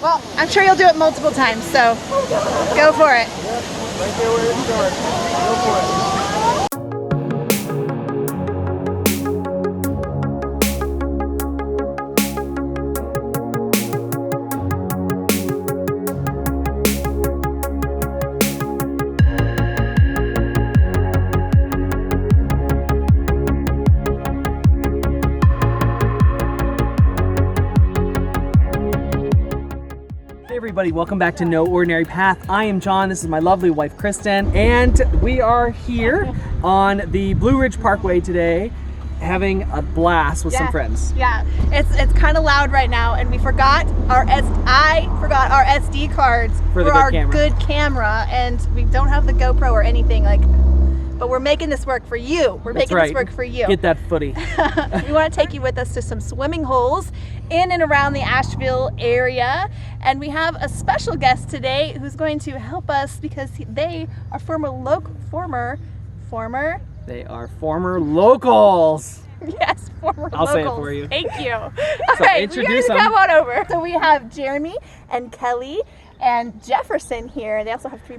Well, I'm sure you'll do it multiple times, so go for it. Right there where it starts. Go for it. Hey everybody, welcome back to No Ordinary Path. I am John, this is my lovely wife Kristen, and we are here on the Blue Ridge Parkway today having a blast with some friends. Yeah, it's kind of loud right now, and I forgot our SD cards for our good camera, and we don't have the GoPro or anything but we're making this work for you. This work for you. Get that footy. We want to take you with us to some swimming holes in and around the Asheville area, and we have a special guest today who's going to help us because they are former They are former locals. Yes, former I'll locals. say it for you. Thank you. All So right, introduce them. come on over. So we have Jeremy and Kelly and Jefferson here. They also have three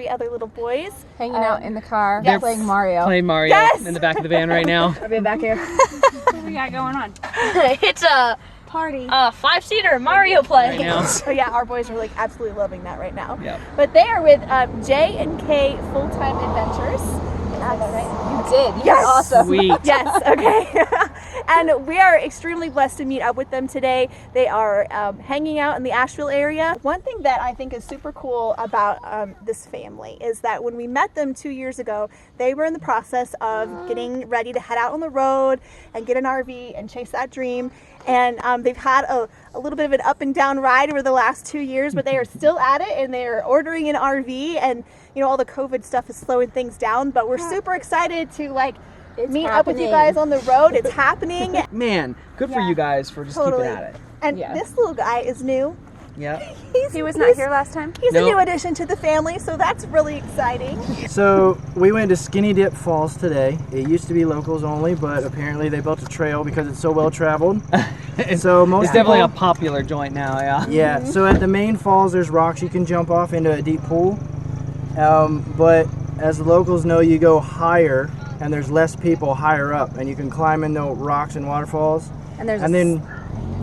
other little boys hanging out in the car. Yes. Playing Mario. Playing Mario Yes. in the back of the van right now. I'll be back here. What we got going on? It's a party. 5-seater Mario play. Right now. Oh yeah, our boys are absolutely loving that right now. Yep. But they are with J and K Fulltime Adventures. Is that right? You did. Yes. You're awesome. Sweet. Yes, okay. And we are extremely blessed to meet up with them today. They are hanging out in the Asheville area. One thing that I think is super cool about this family is that when we met them 2 years ago, they were in the process of getting ready to head out on the road and get an RV and chase that dream. And they've had a little bit of an up and down ride over the last 2 years, but they are still at it, and they're ordering an RV, and all the COVID stuff is slowing things down, but we're super excited to meet up with you guys on the road. It's happening. Man, good for you guys for just keeping at it. And this little guy is new. Yeah. He was not here last time? He's a new addition to the family, so that's really exciting. So we went to Skinny Dip Falls today. It used to be locals only, but apparently they built a trail because it's so well traveled. So most It's definitely a people- popular joint now, yeah. Yeah, so at the main falls there's rocks you can jump off into a deep pool. But as the locals know, you go higher and there's less people higher up, and you can climb into rocks and waterfalls. And there's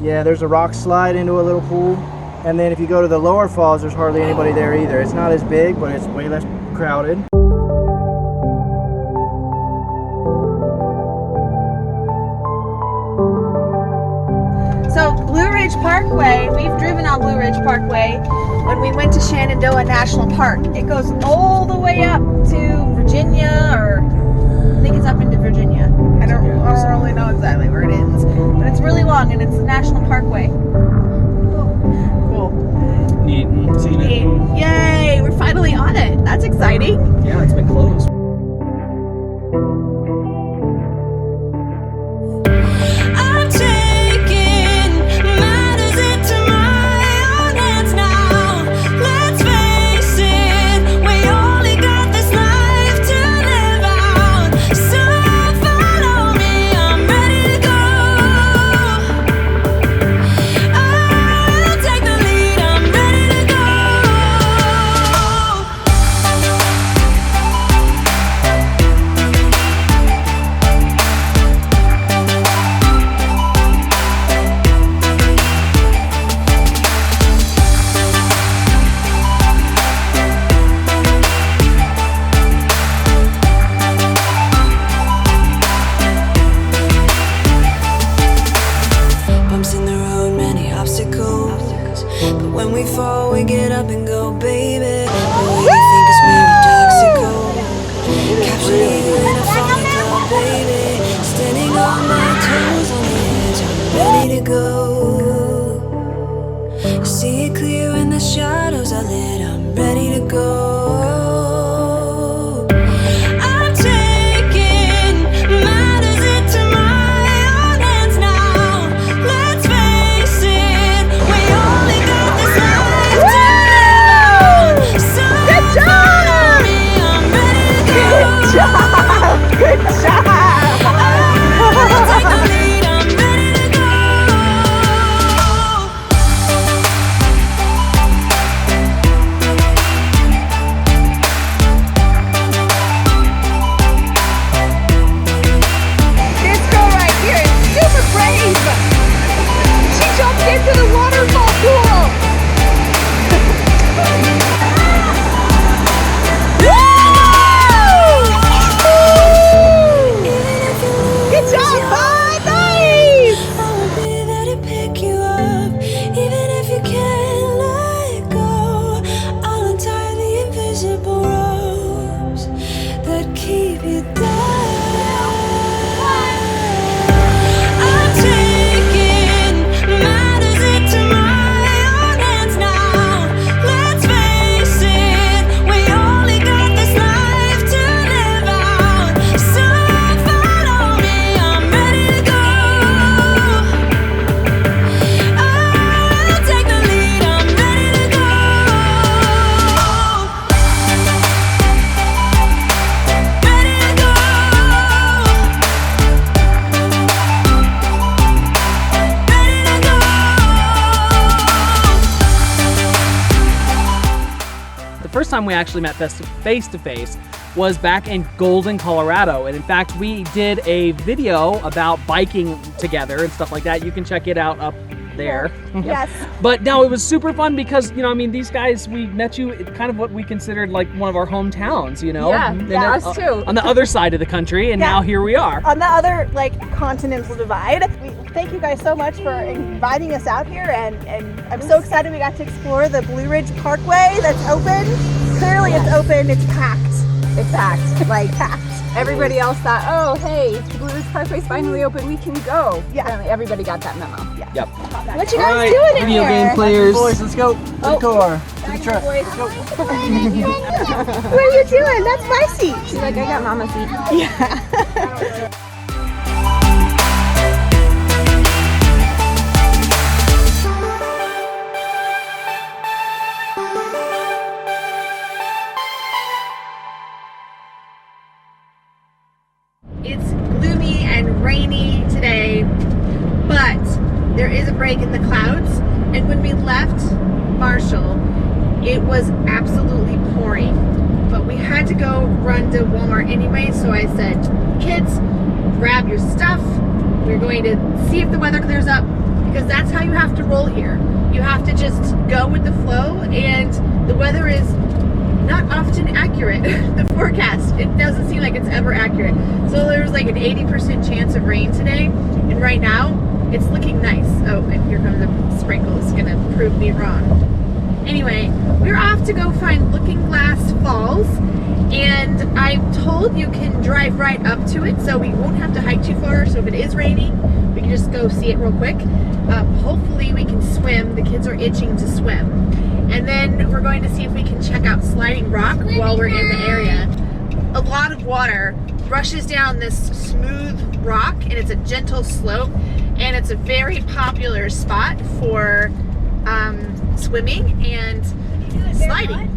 there's a rock slide into a little pool. And then if you go to the lower falls, there's hardly anybody there either. It's not as big, but it's way less crowded. So Blue Ridge Parkway, we've driven on Blue Ridge Parkway when we went to Shenandoah National Park. It goes all the way up to Virginia, or I think it's up into Virginia. I don't really know exactly where it ends, but it's really long and it's a national parkway. Cool. Neat. Seen it. Yay, we're finally on it. That's exciting. Yeah, it's been closed. first time we actually met face to face was back in Golden, Colorado. And in fact, we did a video about biking together and stuff like that. You can check it out up there. Yes. But no, it was super fun because, you know, I mean, these guys, we met you at kind of what we considered like one of our hometowns, you know? Yeah, And yeah, us too. On the other side of the country, and Yeah. now here we are. On the other like continental divide. Thank you guys so much for inviting us out here, and I'm so excited we got to explore the Blue Ridge Parkway that's open. Clearly it's open, it's packed. It's packed. Like, Packed. everybody else thought, oh, hey, the Blue Ridge Parkway's finally open, we can go. Yeah. Apparently everybody got that memo. Yep. What you All guys right, doing in video here? game players. Boys, let's go. To the car. To the truck. Let's go. What are you doing? That's my seat. She's like, I got mama's seat. It's gloomy and rainy today, but there is a break in the clouds. And when we left Marshall, it was absolutely pouring. But we had to go run to Walmart anyway, so I said, kids, grab your stuff. We're going to see if the weather clears up, because that's how you have to roll here. You have to just go with the flow, and the weather is not often accurate. The forecast, it doesn't seem like it's ever accurate. So there's like an 80% chance of rain today, and right now it's looking nice. Oh, and here comes the sprinkles, gonna prove me wrong. Anyway, we're off to go find Looking Glass Falls, and I'm told you can drive right up to it, so we won't have to hike too far. So if it is raining, we can just go see it real quick. Hopefully we can swim. The kids are itching to swim. And then we're going to see if we can check out Sliding Rock while we're in the area. A lot of water rushes down this smooth rock, and it's a gentle slope, and it's a very popular spot for swimming and sliding.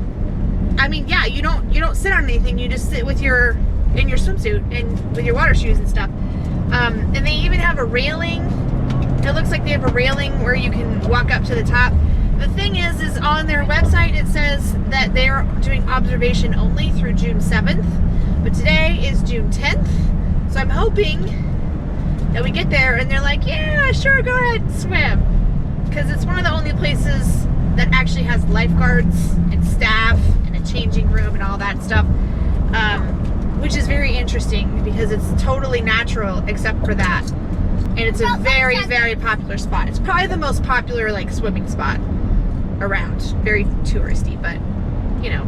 I mean, yeah, you don't sit on anything. You just sit with in your swimsuit and with your water shoes and stuff. And they even have a railing. It looks like they have a railing where you can walk up to the top. The thing is on their website it says that they're doing observation only through June 7th, but today is June 10th, so I'm hoping that we get there and they're like, yeah, sure, go ahead and swim, because it's one of the only places that actually has lifeguards and staff and a changing room and all that stuff, which is very interesting because it's totally natural except for that, and it's a very, very popular spot. It's probably the most popular like swimming spot around. Very touristy, but you know,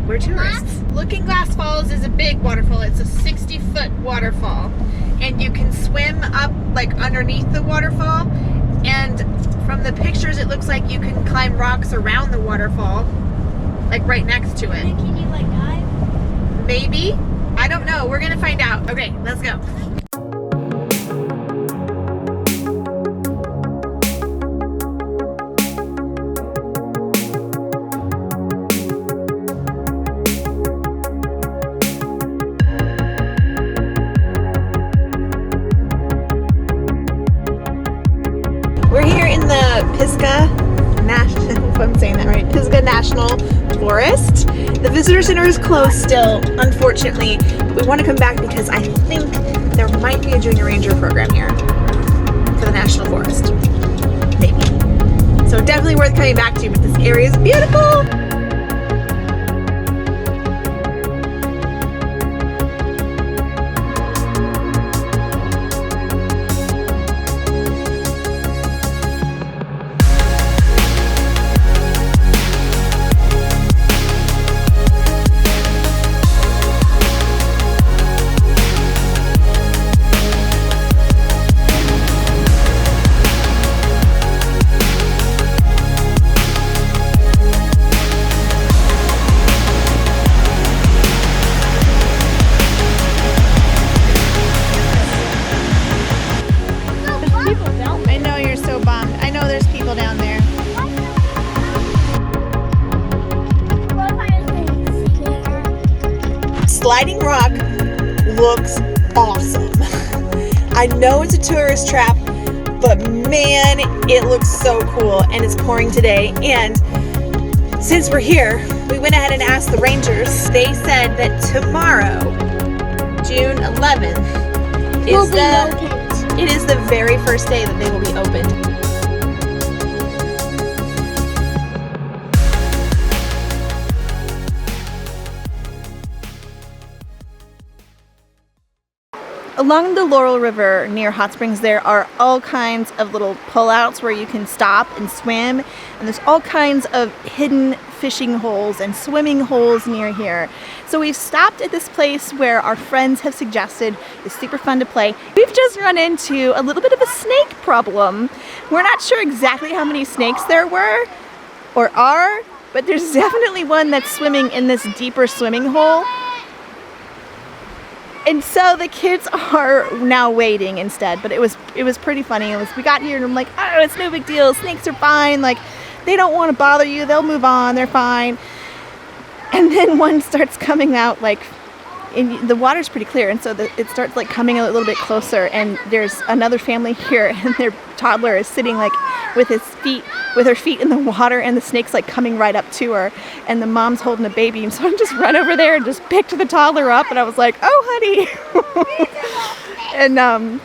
we're tourists. Looking Glass Falls is a big waterfall. It's a 60-foot waterfall, and you can swim up like underneath the waterfall, and from the pictures it looks like you can climb rocks around the waterfall, like right next to it. Can you like dive? Maybe, I don't know, we're gonna find out. Okay, let's go. We're here in the Pisgah National, if I'm saying that right, Pisgah National Forest. The visitor center is closed still, unfortunately, but we want to come back because I think there might be a junior ranger program here for the National Forest. Maybe. So definitely worth coming back to, but this area is beautiful. I know you're so bummed. I know there's people down there. Sliding Rock looks awesome. I know it's a tourist trap, but man, it looks so cool, and it's pouring today. And Since we're here, we went ahead and asked the rangers. They said that tomorrow, June 11th, it is the very first day that they will be opened. Along the Laurel River near Hot Springs, there are all kinds of little pullouts where you can stop and swim, and there's all kinds of hidden fishing holes and swimming holes near here. So we've stopped at this place where our friends have suggested it's super fun to play. We've just run into a little bit of a snake problem. We're not sure exactly how many snakes there were or are, but there's definitely one that's swimming in this deeper swimming hole. And so the kids are now waiting instead, but it was pretty funny. We got here and I'm like, oh, it's no big deal. Snakes are fine. Like, they don't want to bother you. They'll move on. They're fine. And then one starts coming out, like, the water's pretty clear, and so it starts like coming a little bit closer. And there's another family here, and their toddler is sitting like with her feet in the water, and the snake's like coming right up to her, and the mom's holding a baby. And so I just run over there and just picked the toddler up, and I was like, oh honey. And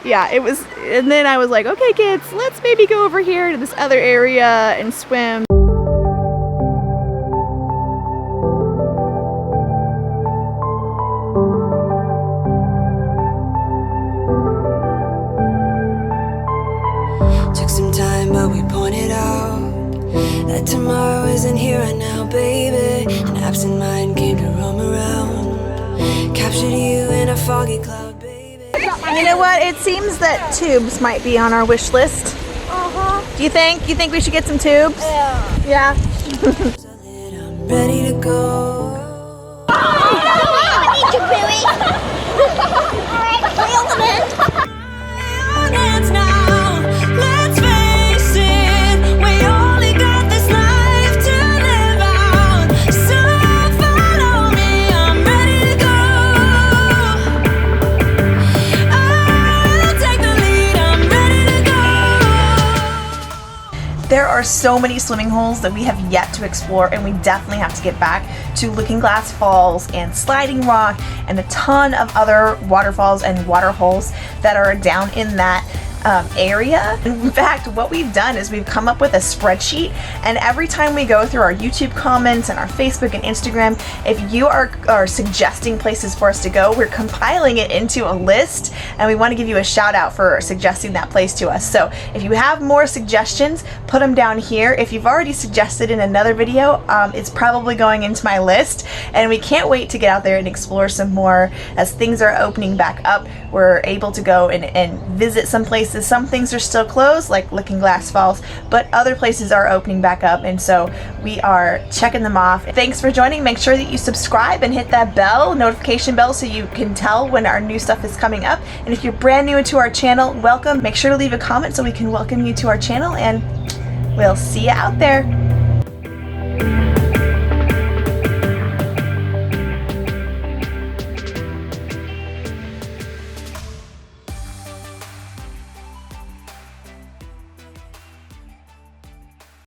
yeah, it was, and then I was like, okay kids, let's maybe go over here to this other area and swim. But we pointed out that tomorrow isn't here right now, baby. An absent mind came to roam around, captured you in a foggy cloud, baby. You know what? It seems that tubes might be on our wish list. Do you think? You think we should get some tubes? Yeah. I'm ready to go. I need you, Billy. All right, reel them in. Dance now. Let's face it, we only got this life to live out. So follow me, I'm ready to go. I'll take the lead, I'm ready to go. There are so many swimming holes that we have yet to explore, and we definitely have to get back to Looking Glass Falls and Sliding Rock and a ton of other waterfalls and water holes that are down in that area. In fact, what we've done is we've come up with a spreadsheet, and every time we go through our YouTube comments and our Facebook and Instagram, if you are suggesting places for us to go, we're compiling it into a list, and we want to give you a shout out for suggesting that place to us. So if you have more suggestions, put them down here. If you've already suggested in another video, it's probably going into my list, and we can't wait to get out there and explore some more as things are opening back up. We're able to go and visit some places. Some things are still closed, like Looking Glass Falls, but other places are opening back up, and so we are checking them off. Thanks for joining. Make sure that you subscribe and hit that notification bell, so you can tell when our new stuff is coming up. And if you're brand new to our channel, welcome. Make sure to leave a comment so we can welcome you to our channel, and we'll see you out there.